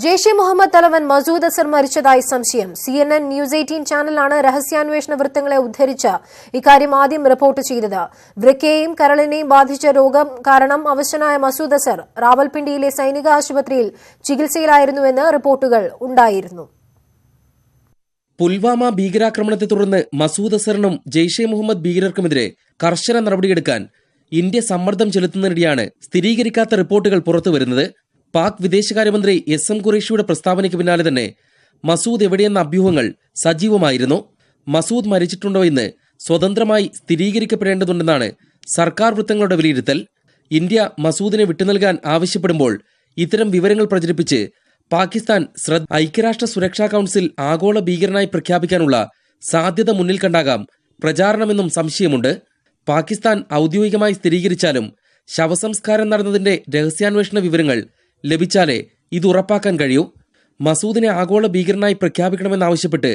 ജെയ്ഷെ മുഹമ്മദ് തലവൻ മസൂദ് അസർ മരിച്ചതായി സംശയം. CNN ന്യൂസ് 18 ചാനലാണ് രഹസ്യാന്വേഷണ വൃത്തങ്ങളെ ഉദ്ധരിച്ച് ഇക്കാര്യം ആദ്യം റിപ്പോർട്ട് ചെയ്തത്. വൃക്കയെയും കരളിനെയും ബാധിച്ച രോഗം കാരണം അവശനായ മസൂദ് അസർ റാവൽപിണ്ടിയിലെ സൈനിക ആശുപത്രിയിൽ ചികിത്സയിലായിരുന്നുവെന്ന് റിപ്പോർട്ടുകൾ ഉണ്ടായിരുന്നു. പുൽവാമ ഭീകരാക്രമണത്തെ തുടർന്ന് മസൂദ് അസറിനും ജെയ്ഷെ മുഹമ്മദ് ഭീകരർക്കുമെതിരെ കർശന നടപടിയെടുക്കാൻ ഇന്ത്യ സമ്മർദ്ദം ചെലുത്തുന്നതിനിടെയാണ് സ്ഥിരീകരിക്കാത്ത റിപ്പോർട്ടുകൾ പുറത്തുവരുന്നത്. പാക് വിദേശകാര്യമന്ത്രി SM ഖുറേഷിയുടെ പ്രസ്താവനയ്ക്ക് പിന്നാലെ തന്നെ മസൂദ് എവിടെയെന്ന അഭ്യൂഹങ്ങൾ സജീവമായിരുന്നു. മസൂദ് മരിച്ചിട്ടുണ്ടോ എന്ന് സ്വതന്ത്രമായി സ്ഥിരീകരിക്കപ്പെടേണ്ടതുണ്ടെന്നാണ് സർക്കാർ വൃത്തങ്ങളുടെ വിലയിരുത്തൽ. ഇന്ത്യ മസൂദിനെ വിട്ടുനൽകാൻ ആവശ്യപ്പെടുമ്പോൾ ഇത്തരം വിവരങ്ങൾ പ്രചരിപ്പിച്ച് പാകിസ്ഥാൻ ഐക്യരാഷ്ട്ര സുരക്ഷാ കൌൺസിൽ ആഗോള ഭീകരനായി പ്രഖ്യാപിക്കാനുള്ള സാധ്യത മുന്നിൽ കണ്ടാകാം പ്രചാരണമെന്നും സംശയമുണ്ട്. പാകിസ്ഥാൻ ഔദ്യോഗികമായി സ്ഥിരീകരിച്ചാലും ശവസംസ്കാരം നടന്നതിന്റെ രഹസ്യാന്വേഷണ വിവരങ്ങൾ ലഭിച്ചാലേ ഇത് ഉറപ്പാക്കാൻ കഴിയൂ. മസൂദിനെ ആഗോള ഭീകരനായി പ്രഖ്യാപിക്കണമെന്നാവശ്യപ്പെട്ട്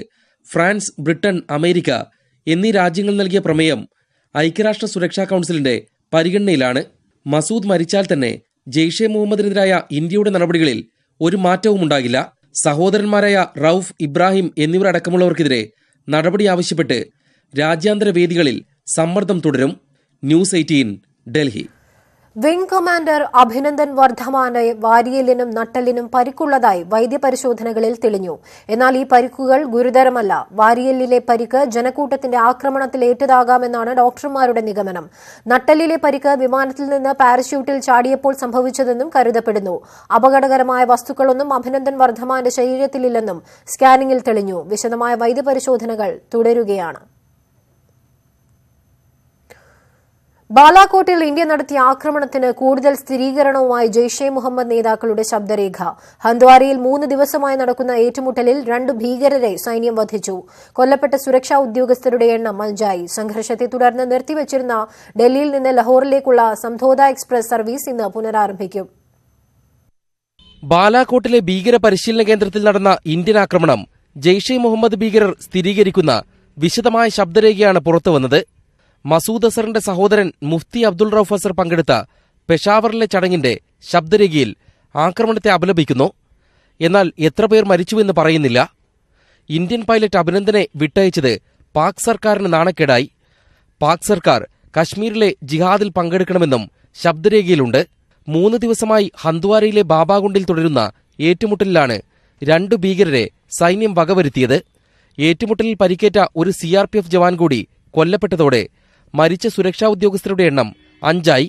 ഫ്രാൻസ്, ബ്രിട്ടൻ, അമേരിക്ക എന്നീ രാജ്യങ്ങൾ നൽകിയ പ്രമേയം ഐക്യരാഷ്ട്ര സുരക്ഷാ കൌൺസിലിന്റെ പരിഗണനയിലാണ്. മസൂദ് മരിച്ചാൽ തന്നെ ജെയ്ഷെ മുഹമ്മദിനെതിരായ ഇന്ത്യയുടെ നടപടികളിൽ ഒരു മാറ്റവും ഉണ്ടാകില്ല. സഹോദരന്മാരായ റൌഫ്, ഇബ്രാഹിം എന്നിവരടക്കമുള്ളവർക്കെതിരെ നടപടി ആവശ്യപ്പെട്ട് രാജ്യാന്തര വേദികളിൽ സമ്മർദ്ദം തുടരും. News 18 Delhi. Wing commander Abhinandan Varthaman വാരിയെല്ലിനും നട്ടെല്ലിനും പരിക്കുള്ളതായി വൈദ്യപരിശോധനകളിൽ തെളിഞ്ഞു. എന്നാൽ ഈ പരിക്കുകൾ ഗുരുതരമല്ല. വാരിയെല്ലിലെ പരിക്ക് ജനക്കൂട്ടത്തിന്റെ ആക്രമണത്തിലേറ്റതാകാമെന്നാണ് ഡോക്ടർമാരുടെ നിഗമനം. നട്ടെല്ലിലെ പരിക്ക് വിമാനത്തിൽ നിന്ന് പാരച്യൂട്ടിൽ ചാടിയപ്പോൾ സംഭവിച്ചതെന്നും കരുതപ്പെടുന്നു. അപകടകരമായ വസ്തുക്കളൊന്നും അഭിനന്ദൻ വർദ്ധമാന്റെ ശരീരത്തിലില്ലെന്നും സ്കാനിംഗിൽ തെളിഞ്ഞു. വിശദമായ വൈദ്യപരിശോധനകൾ തുടരുകയാണ്. ബാലാകോട്ടിൽ ഇന്ത്യ നടത്തിയ ആക്രമണത്തിന് കൂടുതൽ സ്ഥിരീകരണവുമായി ജെയ്ഷെ മുഹമ്മദ് നേതാക്കളുടെ ശബ്ദരേഖ. ഹന്ദ്വാരയിൽ 3 ദിവസമായി നടക്കുന്ന ഏറ്റുമുട്ടലിൽ 2 ഭീകരരെ സൈന്യം വധിച്ചു. കൊല്ലപ്പെട്ട സുരക്ഷാ ഉദ്യോഗസ്ഥരുടെ എണ്ണം 5ആയി. സംഘർഷത്തെ തുടർന്ന് നിർത്തിവച്ചിരുന്ന ഡൽഹിയിൽ നിന്ന് ലഹോറിലേക്കുള്ള സംധോധ എക്സ്പ്രസ് സർവീസ് ഇന്ന് പുനരാരംഭിക്കും. ബാലാകോട്ടിലെ ഭീകര പരിശീലന കേന്ദ്രത്തിൽ നടന്ന ഇന്ത്യൻ ആക്രമണം ജെയ്ഷെ മുഹമ്മദ് ഭീകരർ സ്ഥിരീകരിക്കുന്ന വിശദമായ ശബ്ദരേഖയാണ് പുറത്തുവന്നത്. മസൂദ് അസറിന്റെ സഹോദരൻ മുഫ്തി അബ്ദുൾ റൌഫ് അസർ പങ്കെടുത്ത പെഷാവറിലെ ചടങ്ങിന്റെ ശബ്ദരേഖയിൽ ആക്രമണത്തെ അപലപിക്കുന്നു. എന്നാൽ എത്ര പേർ മരിച്ചുവെന്ന് പറയുന്നില്ല. ഇന്ത്യൻ പൈലറ്റ് അഭിനന്ദനെ വിട്ടയച്ചത് പാക് സർക്കാരിന് നാണക്കേടായി. പാക് സർക്കാർ കശ്മീരിലെ ജിഹാദിൽ പങ്കെടുക്കണമെന്നും ശബ്ദരേഖയിലുണ്ട്. 3 ദിവസമായി ഹന്ദ്വാരയിലെ ബാബാഗുണ്ടിൽ തുടരുന്ന ഏറ്റുമുട്ടലിലാണ് 2 ഭീകരരെ സൈന്യം വകവരുത്തിയത്. ഏറ്റുമുട്ടലിൽ പരിക്കേറ്റ ഒരു CRPF ജവാൻ കൂടി കൊല്ലപ്പെട്ടതോടെ മരിച്ച സുരക്ഷാ ഉദ്യോഗസ്ഥരുടെ എണ്ണം 5ആയി.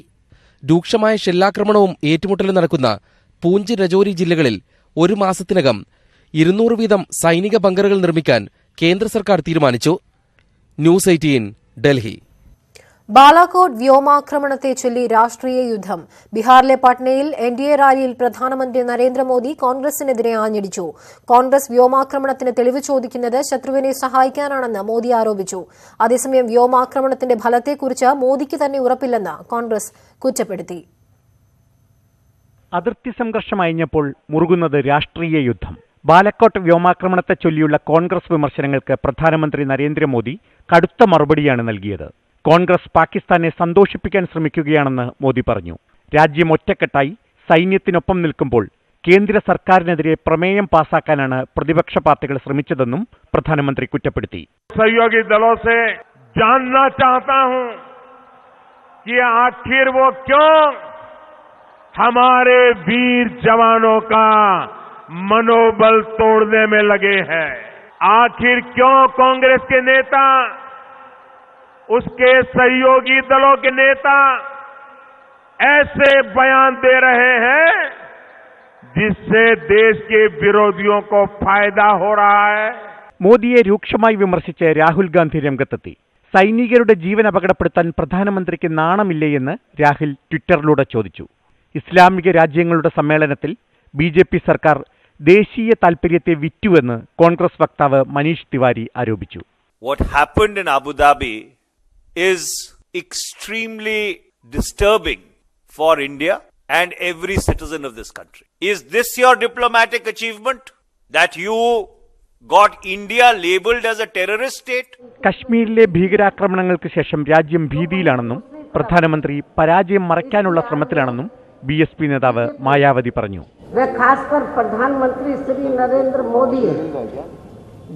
രൂക്ഷമായ ഷെല്ലാക്രമണവും ഏറ്റുമുട്ടലും നടക്കുന്ന പൂഞ്ച്, രജോരി ജില്ലകളിൽ 1 മാസത്തിനകം 200 വീതം സൈനിക ബങ്കറുകൾ നിർമ്മിക്കാൻ കേന്ദ്ര സർക്കാർ തീരുമാനിച്ചു. ന്യൂസ് 18 ഡൽഹി. ബാലാകോട്ട് വ്യോമാക്രമണത്തെ ചൊല്ലി രാഷ്ട്രീയ യുദ്ധം. ബീഹാറിലെ പട്നയിൽ NDA റാലിയിൽ പ്രധാനമന്ത്രി നരേന്ദ്രമോദി കോൺഗ്രസിനെതിരെ ആഞ്ഞടിച്ചു. കോൺഗ്രസ് വ്യോമാക്രമണത്തിന് തെളിവ് ചോദിക്കുന്നത് ശത്രുവിനെ സഹായിക്കാനാണെന്ന് മോദി ആരോപിച്ചു. അതേസമയം വ്യോമാക്രമണത്തിന്റെ ഫലത്തെക്കുറിച്ച് മോദിക്ക് തന്നെ ഉറപ്പില്ലെന്ന് കോൺഗ്രസ് കുറ്റപ്പെടുത്തി. അതിർത്തി സംഘർഷം അയഞ്ഞപ്പോൾ മുറുകുന്നത് രാഷ്ട്രീയ യുദ്ധം. ബാലക്കോട്ട് വ്യോമാക്രമണത്തെ ചൊല്ലിയുള്ള കോൺഗ്രസ് വിമർശനങ്ങൾക്ക് പ്രധാനമന്ത്രി നരേന്ദ്രമോദി കടുത്ത മറുപടിയാണ് നൽകിയത്. കോൺഗ്രസ് പാകിസ്ഥാനെ സന്തോഷിപ്പിക്കാൻ ശ്രമിക്കുകയാണെന്ന് മോദി പറഞ്ഞു. രാജ്യം ഒറ്റക്കെട്ടായി സൈന്യത്തിനൊപ്പം നിൽക്കുമ്പോൾ കേന്ദ്ര സർക്കാരിനെതിരെ പ്രമേയം പാസാക്കാനാണ് പ്രതിപക്ഷ പാർട്ടികൾ ശ്രമിച്ചതെന്നും പ്രധാനമന്ത്രി കുറ്റപ്പെടുത്തി. സഹയോഗി ദളോं से जानना चाहता हूं कि आखिर वो क्यों हमारे वीर जवानों का मनोबल तोड़ने में लगे हैं. आखिर क्यों कांग्रेस के नेता, उसके सहयोगी दलों के नेता ऐसे बयान दे रहे हैं जिससे देश के विरोधियों को फायदा हो रहा है. മോദിയെ രൂക്ഷമായി വിമർശിച്ച് രാഹുൽ ഗാന്ധി രംഗത്തെത്തി. സൈനികരുടെ ജീവൻ അപകടപ്പെടുത്താൻ പ്രധാനമന്ത്രിക്ക് നാണമില്ലേയെന്ന് രാഹുൽ ട്വിറ്ററിലൂടെ ചോദിച്ചു. ഇസ്ലാമിക രാജ്യങ്ങളുടെ സമ്മേളനത്തിൽ BJP സർക്കാർ ദേശീയ താൽപര്യത്തെ വിറ്റുവെന്ന് കോൺഗ്രസ് വക്താവ് മനീഷ് തിവാരി ആരോപിച്ചു. What happened in Abu Dhabi is extremely disturbing for India and every citizen of this country. Is this your diplomatic achievement? That you got India labeled as a terrorist state? കശ്മീരിലെ ഭീകരാക്രമണങ്ങൾക്ക് ശേഷം രാജ്യം ഭീതിയിലാണെന്നും പ്രധാനമന്ത്രി പരാജയം മറയ്ക്കാനുള്ള ശ്രമത്തിലാണെന്നും BSP നേതാവ് മായാവതി പറഞ്ഞു. वे खासकर प्रधानमंत्री श्री नरेंद्र मोदी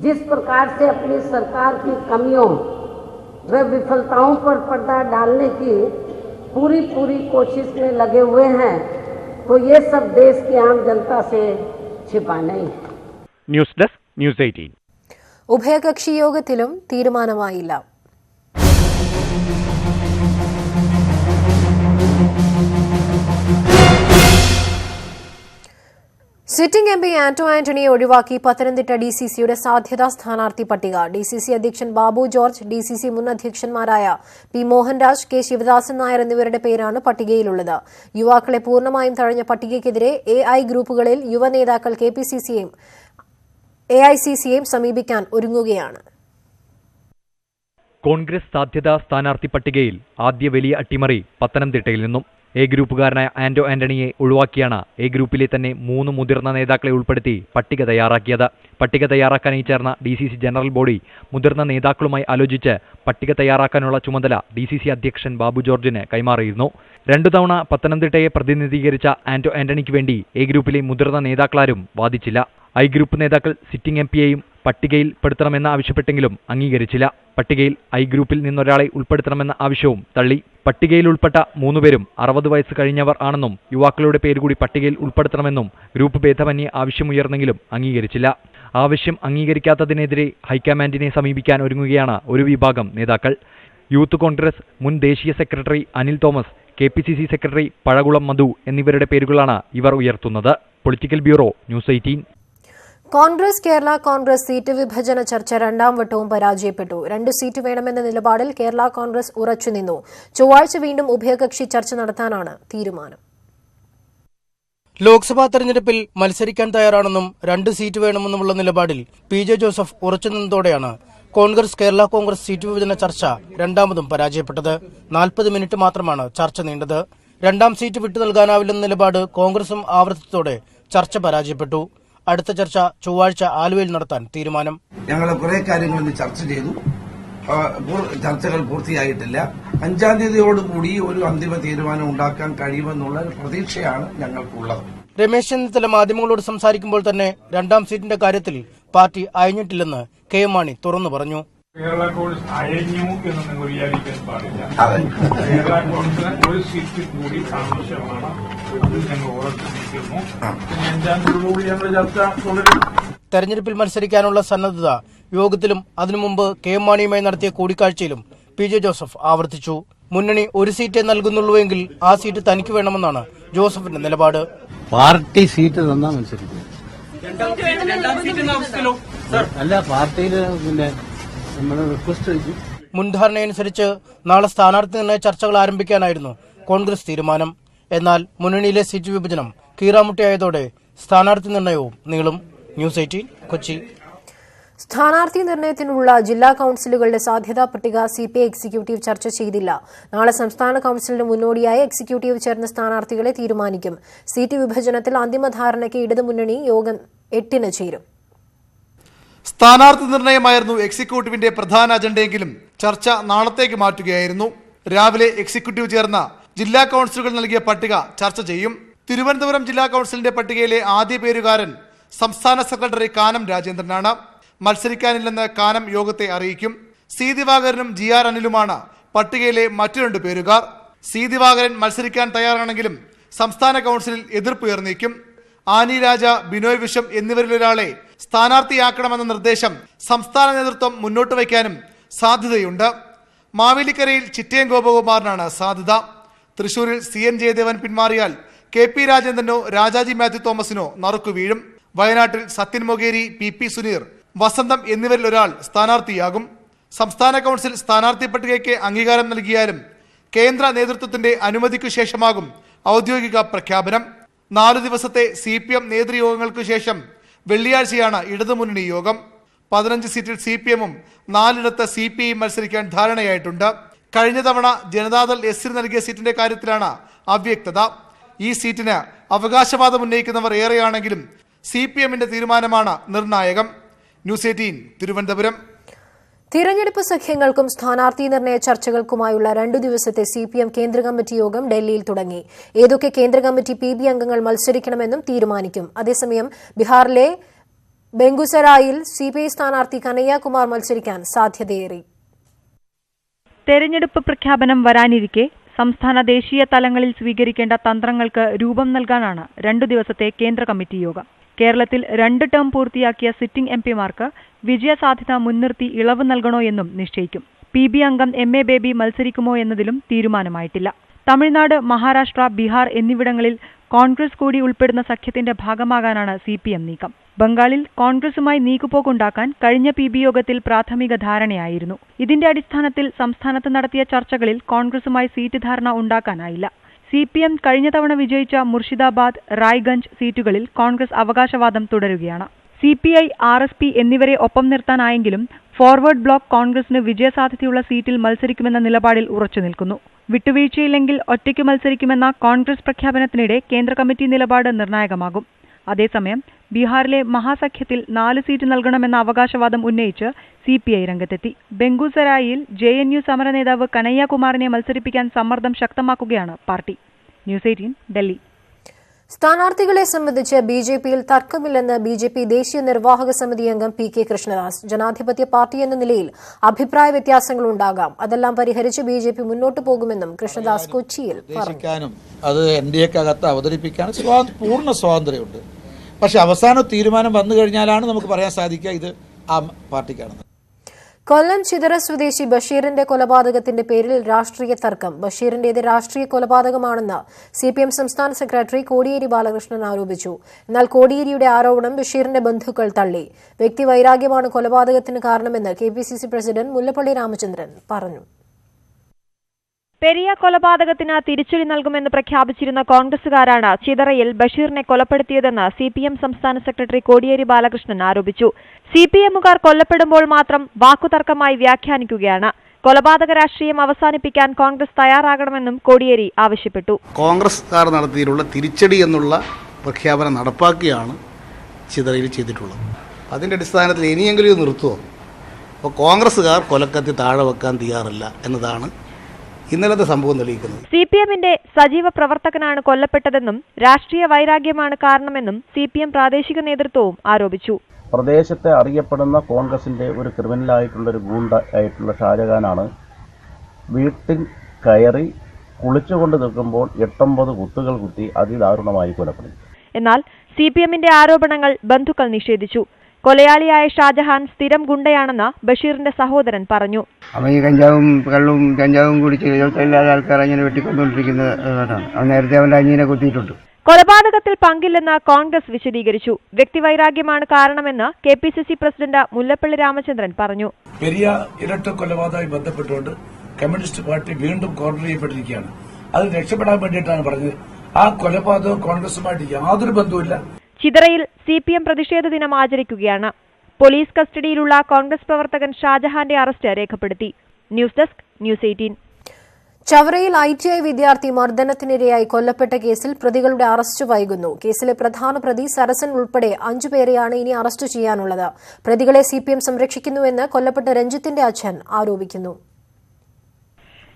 जिस प्रकार से अपनी सरकार की कमियों व विफलताओं पर पर्दा डालने की पूरी कोशिश में लगे हुए हैं, तो ये सब देश की आम जनता से छिपा नहीं. News desk news 18. ഉഭയകക്ഷി യോഗത്തിലും തീരുമാനമായില്ല. സിറ്റിംഗ് എംപി ആന്റോ ആന്റണിയെ ഒഴിവാക്കി പത്തനംതിട്ട DCCയുടെ സാധ്യതാ സ്ഥാനാർത്ഥി പട്ടിക. DCC അധ്യക്ഷൻ ബാബു ജോർജ്, DCC മുൻ അധ്യക്ഷന്മാരായ P. മോഹൻരാജ്, K. ശിവദാസൻ നായർ എന്നിവരുടെ പേരാണ് പട്ടികയിലുള്ളത്. യുവാക്കളെ പൂർണ്ണമായും തഴഞ്ഞ പട്ടികയ്ക്കെതിരെ AI ഗ്രൂപ്പുകളിൽ യുവ നേതാക്കൾ KPCCയെയും AICCയെയും സമീപിക്കാൻ ഒരുങ്ങുകയാണ്. കോൺഗ്രസ് സാധ്യതാ സ്ഥാനാർത്ഥി പട്ടികയിൽ ആദ്യ വലിയ അട്ടിമറി പത്തനംതിട്ടയിൽ നിന്നും. എ ഗ്രൂപ്പുകാരനായ ആന്റോ ആന്റണിയെ ഒഴിവാക്കിയാണ് എ ഗ്രൂപ്പിലെ തന്നെ 3 മുതിർന്ന നേതാക്കളെ ഉൾപ്പെടുത്തി പട്ടിക തയ്യാറാക്കിയത്. പട്ടിക തയ്യാറാക്കാനായി ചേർന്ന DCC ജനറൽ ബോഡി മുതിർന്ന നേതാക്കളുമായി ആലോചിച്ച് പട്ടിക തയ്യാറാക്കാനുള്ള ചുമതല DCC അധ്യക്ഷൻ ബാബു ജോർജിന് കൈമാറിയിരുന്നു. 2 തവണ പത്തനംതിട്ടയെ പ്രതിനിധീകരിച്ച ആന്റോ ആന്റണിക്ക് വേണ്ടി എ ഗ്രൂപ്പിലെ മുതിർന്ന നേതാക്കളാരും വാദിച്ചില്ല. ഐ ഗ്രൂപ്പ് നേതാക്കൾ സിറ്റിംഗ് MPയെയും പട്ടികയിൽ പെടുത്തണമെന്ന് ആവശ്യപ്പെട്ടെങ്കിലും അംഗീകരിച്ചില്ല. പട്ടികയിൽ ഐ ഗ്രൂപ്പിൽ നിന്നൊരാളെ ഉൾപ്പെടുത്തണമെന്ന ആവശ്യവും തള്ളി. പട്ടികയിൽ ഉൾപ്പെട്ട 3 പേരും 60 വയസ്സ് കഴിഞ്ഞവർ ആണെന്നും യുവാക്കളുടെ പേരുകൂടി പട്ടികയിൽ ഉൾപ്പെടുത്തണമെന്നും ഗ്രൂപ്പ് ഭേദമന്യേ ആവശ്യമുയർന്നെങ്കിലും അംഗീകരിച്ചില്ല. ആവശ്യം അംഗീകരിക്കാത്തതിനെതിരെ ഹൈക്കമാൻഡിനെ സമീപിക്കാൻ ഒരുങ്ങുകയാണ് ഒരു വിഭാഗം നേതാക്കൾ. യൂത്ത് കോൺഗ്രസ് മുൻ ദേശീയ secretary Anil Thomas, KPCC secretary Pazhakulam Madhu എന്നിവരുടെ പേരുകളാണ് ഇവർ ഉയർത്തുന്നത്. Political bureau, news 18. Congress Kerala Congress seat വിഭജന ചർച്ച 2ാം വട്ടവും പരാജയപ്പെട്ടു. 2 സീറ്റ് വേണമെന്ന നിലപാടിൽ കേരള കോൺഗ്രസ് ഉറച്ചുനിന്നു. ചൊവ്വാഴ്ച വീണ്ടും ഉഭയകക്ഷി ചർച്ച നടത്താനാണ് തീരുമാനം. ലോക്സഭാ തെരഞ്ഞെടുപ്പിൽ മത്സരിക്കാൻ തയ്യാറാണെന്നും 2 സീറ്റ് വേണമെന്നുമുള്ള നിലപാടിൽ PJ ജോസഫ് ഉറച്ചുനിന്നതോടെയാണ് കോൺഗ്രസ് കേരള കോൺഗ്രസ് സീറ്റ് വിഭജന ചർച്ച 2ാമതും പരാജയപ്പെട്ടത്. 40 മിനിറ്റ് മാത്രമാണ് ചർച്ച നീണ്ടത്. 2ാം സീറ്റ് വിട്ടു നൽകാനാവില്ലെന്ന നിലപാട് കോൺഗ്രസും ആവർത്തിച്ചതോടെ ചർച്ച പരാജയപ്പെട്ടു. അടുത്ത ചർച്ച ചൊവ്വാഴ്ച ആലുവയിൽ നടത്താൻ തീരുമാനം. ഞങ്ങൾ കുറെ കാര്യങ്ങൾ ഇന്ന് ചർച്ച ചെയ്തു. ചർച്ചകൾ പൂർത്തിയായിട്ടില്ല. 5-ാം തീയതിയോടുകൂടി ഒരു അന്തിമ തീരുമാനം ഉണ്ടാക്കാൻ കഴിയുമെന്നുള്ള പ്രതീക്ഷയാണ് ഞങ്ങൾക്കുള്ളത്. രമേശ് ചെന്നിത്തല മാധ്യമങ്ങളോട് സംസാരിക്കുമ്പോൾ തന്നെ 2ാം സീറ്റിന്റെ കാര്യത്തിൽ പാർട്ടി അയഞ്ഞിട്ടില്ലെന്ന് KM മാണി തുറന്നു പറഞ്ഞു. കേരള കോൺഗ്രസ് അയഞ്ഞു എന്ന് നിങ്ങൾ വിചാരിക്കാൻ പാടില്ല. കേരള കോൺഗ്രസിന് ഒരു സീറ്റ് കൂടി ആവശ്യമാണ്. അത് ഞങ്ങൾ ഉറച്ചു നിൽക്കുന്നു. 5-ാം തീയതിയോടുകൂടി ഞങ്ങൾ ചർച്ച തുടരും. തെരഞ്ഞെടുപ്പിൽ മത്സരിക്കാനുള്ള സന്നദ്ധത യോഗത്തിലും അതിനു മുമ്പ് KM മാണിയുമായി നടത്തിയ കൂടിക്കാഴ്ചയിലും PJ ജോസഫ് ആവർത്തിച്ചു. മുന്നണി ഒരു സീറ്റേ നൽകുന്നുള്ളൂവെങ്കിൽ ആ സീറ്റ് തനിക്ക് വേണമെന്നാണ് ജോസഫിന്റെ നിലപാട്. പാർട്ടി സീറ്റ് തന്നാ മത്സരിക്കും. അല്ല, പാർട്ടിയിൽ പിന്നെ മുൻധാരണയനുസരിച്ച് നാളെ സ്ഥാനാർത്ഥി നിർണയ ചർച്ചകൾ ആരംഭിക്കാനായിരുന്നു കോൺഗ്രസ് തീരുമാനം. എന്നാൽ മുന്നണിയിലെ സീറ്റ് വിഭജനം കീറാമുട്ടിയായതോടെ സ്ഥാനാർത്ഥി നിർണയവും നീളും. ന്യൂസ് 18 കൊച്ചി. സ്ഥാനാർത്ഥി നിർണയത്തിനുള്ള ജില്ലാ കൌൺസിലുകളുടെ സാധ്യതാ പട്ടിക CPI എക്സിക്യൂട്ടീവ് ചർച്ച ചെയ്തില്ല. നാളെ സംസ്ഥാന കൌൺസിലിന് മുന്നോടിയായി എക്സിക്യൂട്ടീവ് ചേർന്ന സ്ഥാനാർത്ഥികളെ തീരുമാനിക്കും. സീറ്റ് വിഭജനത്തിൽ അന്തിമ ധാരണയ്ക്ക് ഇടതുമുന്നണി യോഗം 8-ന് ചേരും. സ്ഥാനാർത്ഥി നിർണയമായിരുന്നു എക്സിക്യൂട്ടീവിന്റെ പ്രധാന അജണ്ടയെങ്കിലും ചർച്ച നാളത്തേക്ക് മാറ്റുകയായിരുന്നു. രാവിലെ എക്സിക്യൂട്ടീവ് ചേർന്ന ജില്ലാ കൌൺസിലുകൾ നൽകിയ പട്ടിക ചർച്ച ചെയ്യും. തിരുവനന്തപുരം ജില്ലാ കൌൺസിലിന്റെ പട്ടികയിലെ ആദ്യ പേരുകാരൻ സംസ്ഥാന സെക്രട്ടറി കാനം രാജേന്ദ്രനാണ്. മത്സരിക്കാനില്ലെന്ന് കാനം യോഗത്തെ അറിയിക്കും. C. ദിവാകരനും GR അനിലുമാണ് പട്ടികയിലെ മറ്റു 2 പേരുകാർ. C. ദിവാകരൻ മത്സരിക്കാൻ തയ്യാറാണെങ്കിലും സംസ്ഥാന കൌൺസിലിൽ എതിർപ്പുയർന്നേക്കും. ആനി രാജ, ബിനോയ് വിശ്വം എന്നിവരിലൊരാളെ സ്ഥാനാർത്ഥിയാക്കണമെന്ന നിർദ്ദേശം സംസ്ഥാന നേതൃത്വം മുന്നോട്ട് വയ്ക്കാനും സാധ്യതയുണ്ട്. മാവേലിക്കരയിൽ ചിറ്റയം ഗോപകുമാറിനാണ് സാധ്യത. തൃശൂരിൽ CN ജയദേവൻ പിന്മാറിയാൽ KP രാജേന്ദ്രനോ രാജാജി മാത്യു തോമസിനോ നറുക്കു വീഴും. വയനാട്ടിൽ സത്യൻ മൊകേരി, PP സുനീർ, വസന്തം എന്നിവരിലൊരാൾ സ്ഥാനാർത്ഥിയാകും. സംസ്ഥാന കൌൺസിൽ സ്ഥാനാർത്ഥി പട്ടികയ്ക്ക് അംഗീകാരം നൽകിയാലും കേന്ദ്ര നേതൃത്വത്തിന്റെ അനുമതിക്കു ശേഷമാകും ഔദ്യോഗിക പ്രഖ്യാപനം. 4 ദിവസത്തെ CPM നേതൃയോഗങ്ങൾക്ക് ശേഷം വെള്ളിയാഴ്ചയാണ് ഇടതുമുന്നണി യോഗം. 15 സീറ്റിൽ CPM-ഉം 4 CPI മത്സരിക്കാൻ ധാരണയായിട്ടുണ്ട്. കഴിഞ്ഞ തവണ ജനതാദൾ S-ന് നൽകിയ സീറ്റിന്റെ കാര്യത്തിലാണ് അവ്യക്തത. ഈ സീറ്റിന് അവകാശവാദം ഉന്നയിക്കുന്നവർ ഏറെയാണെങ്കിലും CPM-ന്റെ തീരുമാനമാണ് നിർണായകം. ന്യൂസ് 18 തിരുവനന്തപുരം. തിരഞ്ഞെടുപ്പ് സഖ്യങ്ങൾക്കും സ്ഥാനാർത്ഥി നിർണയ ചർച്ചകൾക്കുമായുള്ള 2 ദിവസത്തെ CPM കേന്ദ്ര കമ്മിറ്റി യോഗം ഡൽഹിയിൽ തുടങ്ങി. ഏതൊക്കെ കേന്ദ്ര കമ്മിറ്റി PB അംഗങ്ങൾ മത്സരിക്കണമെന്നും തീരുമാനിക്കും. അതേസമയം ബീഹാറിലെ ബെംഗുസരായിൽ CPI സ്ഥാനാർത്ഥി കനയ്യകുമാർ മത്സരിക്കാൻ സാധ്യതയേറി. തെരഞ്ഞെടുപ്പ് പ്രഖ്യാപനം വരാനിരിക്കെ സംസ്ഥാന ദേശീയ തലങ്ങളിൽ സ്വീകരിക്കേണ്ട തന്ത്രങ്ങൾക്ക് രൂപം നൽകാനാണ് 2 ദിവസത്തെ കേന്ദ്ര കമ്മിറ്റി യോഗം. കേരളത്തിൽ 2 ടേം പൂർത്തിയാക്കിയ സിറ്റിംഗ് MPമാർക്ക് വിജയസാധ്യത മുൻനിർത്തി ഇളവ് നൽകണോ എന്നും നിശ്ചയിക്കും. PB അംഗം MA ബേബി മത്സരിക്കുമോ എന്നതിലും തീരുമാനമായിട്ടില്ല. തമിഴ്നാട്, മഹാരാഷ്ട്ര, ബീഹാർ എന്നിവിടങ്ങളിൽ കോൺഗ്രസ് കൂടി ഉൾപ്പെടുന്ന സഖ്യത്തിന്റെ ഭാഗമാകാനാണ് CPM നീക്കം. ബംഗാളിൽ കോൺഗ്രസുമായി നീക്കുപോക്കുണ്ടാക്കാൻ കഴിഞ്ഞ PB യോഗത്തിൽ പ്രാഥമിക ധാരണയായിരുന്നു. ഇതിന്റെ അടിസ്ഥാനത്തിൽ സംസ്ഥാനത്ത് നടത്തിയ ചർച്ചകളിൽ കോൺഗ്രസുമായി സീറ്റ് ധാരണ ഉണ്ടാക്കാനായില്ല. CPM കഴിഞ്ഞ തവണ വിജയിച്ച മുർഷിദാബാദ്, റായ്ഗഞ്ച് സീറ്റുകളിൽ കോൺഗ്രസ് അവകാശവാദം തുടരുകയാണ്. CPI, RSP എന്നിവരെ ഒപ്പം നിർത്താനായെങ്കിലും ഫോർവേഡ് ബ്ലോക്ക് കോൺഗ്രസിന് വിജയസാധ്യതയുള്ള സീറ്റിൽ മത്സരിക്കുമെന്ന നിലപാടിൽ ഉറച്ചുനിൽക്കുന്നു. വിട്ടുവീഴ്ചയില്ലെങ്കിൽ ഒറ്റയ്ക്ക് മത്സരിക്കുമെന്ന കോൺഗ്രസ് പ്രഖ്യാപനത്തിനിടെ കേന്ദ്ര കമ്മിറ്റി നിലപാട് നിർണായകമാകും. അതേസമയം ബീഹാറിലെ മഹാസഖ്യത്തിൽ 4 സീറ്റ് നൽകണമെന്ന അവകാശവാദം ഉന്നയിച്ച് CPI രംഗത്തെത്തി. ബെംഗുസരായിൽ JNU സമര നേതാവ് കനയ്യകുമാറിനെ മത്സരിപ്പിക്കാൻ സമ്മർദ്ദം ശക്തമാക്കുകയാണ് പാർട്ടി. ന്യൂസ് 18 ഡൽഹി. സ്ഥാനാർത്ഥികളെ സംബന്ധിച്ച് BJPയിൽ തർക്കമില്ലെന്ന് BJP ദേശീയ നിർവാഹക സമിതി അംഗം PK കൃഷ്ണദാസ്. ജനാധിപത്യ പാർട്ടി എന്ന നിലയിൽ അഭിപ്രായ വ്യത്യാസങ്ങളുണ്ടാകാം. അതെല്ലാം പരിഹരിച്ച് BJP മുന്നോട്ട് പോകുമെന്നും കൃഷ്ണദാസ് കൊച്ചിയിൽ പറഞ്ഞു. അത് NDAക്കകത്ത് അവതരിപ്പിക്കാൻ പൂർണ്ണ സ്വാതന്ത്ര്യമുണ്ട്. പക്ഷെ അവസാന തീരുമാനം വന്നു കഴിഞ്ഞാലാണ് നമുക്ക് പറയാൻ സാധിക്കുക ഇത് ആ പാർട്ടിക്കാണെന്ന്. കൊല്ലം ചിതറ സ്വദേശി ബഷീറിന്റെ കൊലപാതകത്തിന്റെ പേരിൽ രാഷ്ട്രീയ തർക്കം. ബഷീറിന്റേത് രാഷ്ട്രീയ കൊലപാതകമാണെന്ന് CPM സംസ്ഥാന സെക്രട്ടറി കോടിയേരി ബാലകൃഷ്ണൻ ആരോപിച്ചു. എന്നാൽ കോടിയേരിയുടെ ആരോപണം ബഷീറിന്റെ ബന്ധുക്കൾ തള്ളി. വ്യക്തിവൈരാഗ്യമാണ് കൊലപാതകത്തിന് കാരണമെന്ന് KPCC പ്രസിഡന്റ് മുല്ലപ്പള്ളി രാമചന്ദ്രൻ പറഞ്ഞു. പെരിയ കൊലപാതകത്തിന് തിരിച്ചടി നൽകുമെന്ന് പ്രഖ്യാപിച്ചിരുന്ന കോൺഗ്രസുകാരാണ് ചിതറയിൽ ബഷീറിനെ കൊലപ്പെടുത്തിയതെന്ന് CPM സംസ്ഥാന സെക്രട്ടറി കോടിയേരി ബാലകൃഷ്ണൻ ആരോപിച്ചു. CPMുകാർ കൊല്ലപ്പെടുമ്പോൾ മാത്രം വാക്കുതർക്കമായി വ്യാഖ്യാനിക്കുകയാണ്. കൊലപാതക രാഷ്ട്രീയം അവസാനിപ്പിക്കാൻ കോൺഗ്രസ് തയ്യാറാകണമെന്നും കോടിയേരി ആവശ്യപ്പെട്ടു. കോൺഗ്രസ്കാർ നടത്തിയിട്ടുള്ള തിരിച്ചടി എന്നുള്ള പ്രഖ്യാപനം നടപ്പാക്കിയാണ് ചിതറയിൽ ചെയ്തിട്ടുള്ളത്. അതിന്റെ അടിസ്ഥാനത്തിൽ ഇനിയെങ്കിലും ഇത് നിർത്തുമോ? അപ്പോൾ കോൺഗ്രസ്സുകാർ കൊലക്കത്തി താഴെ വെക്കാൻ തയ്യാറല്ല എന്നതാണ് ഇന്നലത്തെ സംഭവം തെളിയിക്കുന്നത്. CPMന്റെ സജീവ പ്രവർത്തകനാണ് കൊല്ലപ്പെട്ടതെന്നും രാഷ്ട്രീയ വൈരാഗ്യമാണ് കാരണമെന്നും CPM പ്രാദേശിക നേതൃത്വവും ആരോപിച്ചു. പ്രദേശത്തെ അറിയപ്പെടുന്ന കോൺഗ്രസിന്റെ ഒരു ക്രിമിനലായിട്ടുള്ള ഒരു ഗൂണ്ട ആയിട്ടുള്ള ഷാജഹാനാണ് വീട്ടിൽ കയറി കുളിച്ചുകൊണ്ട് നിൽക്കുമ്പോൾ 8-9 കുത്തുകൾ കുത്തി അതിദാരുണമായി കൊലപ്പെടുത്തി. എന്നാൽ CPMന്റെ ആരോപണങ്ങൾ ബന്ധുക്കൾ നിഷേധിച്ചു. കൊലയാളിയായ ഷാജഹാൻ സ്ഥിരം ഗുണ്ടയാണെന്ന് ബഷീറിന്റെ സഹോദരൻ പറഞ്ഞു. അവൻ ഈ കഞ്ചാവും കുടിച്ച് ഇല്ലാതെ ആൾക്കാർ അങ്ങനെ വെട്ടിക്കൊണ്ടുകൊണ്ടിരിക്കുന്നതാണ്. അവൻ നേരത്തെ അവന്റെ അനിയനെ കുത്തിയിട്ടുണ്ട്. കൊലപാതകത്തിൽ പങ്കില്ലെന്ന് കോൺഗ്രസ് വിശദീകരിച്ചു. വ്യക്തിവൈരാഗ്യമാണ് കാരണമെന്ന് KPCC പ്രസിഡന്റ് മുല്ലപ്പള്ളി രാമചന്ദ്രൻ പറഞ്ഞു. പെരിയ ഇരട്ട കൊലപാതകവുമായി ബന്ധപ്പെട്ടുകൊണ്ട് കമ്മ്യൂണിസ്റ്റ് പാർട്ടി വീണ്ടും കോർണർ ചെയ്യപ്പെട്ടിരിക്കുകയാണ്. അത് രക്ഷപ്പെടാൻ വേണ്ടിയിട്ടാണ് പറഞ്ഞത്. ആ കൊലപാതകം കോൺഗ്രസുമായിട്ട് യാതൊരു ബന്ധവുമില്ല. ചിതറയിൽ CPM പ്രതിഷേധ ദിനം ആചരിക്കുകയാണ്. പോലീസ് കസ്റ്റഡിയിലുള്ള കോൺഗ്രസ് പ്രവർത്തകൻ ഷാജഹാന്റെ അറസ്റ്റ് രേഖപ്പെടുത്തി. News desk news 18. ചവറയിൽ ITI വിദ്യാർത്ഥി മർദ്ദനത്തിനിരയായി കൊല്ലപ്പെട്ട കേസിൽ പ്രതികളുടെ അറസ്റ്റ് വൈകുന്നു. കേസിലെ പ്രധാന പ്രതി സരസൻ ഉൾപ്പെടെ 5 പേരെയാണ് ഇനി അറസ്റ്റ് ചെയ്യാനുള്ളത്. പ്രതികളെ CPM സംരക്ഷിക്കുന്നുവെന്ന് കൊല്ലപ്പെട്ട രഞ്ജിത്തിന്റെ അച്ഛൻ ആരോപിക്കുന്നു.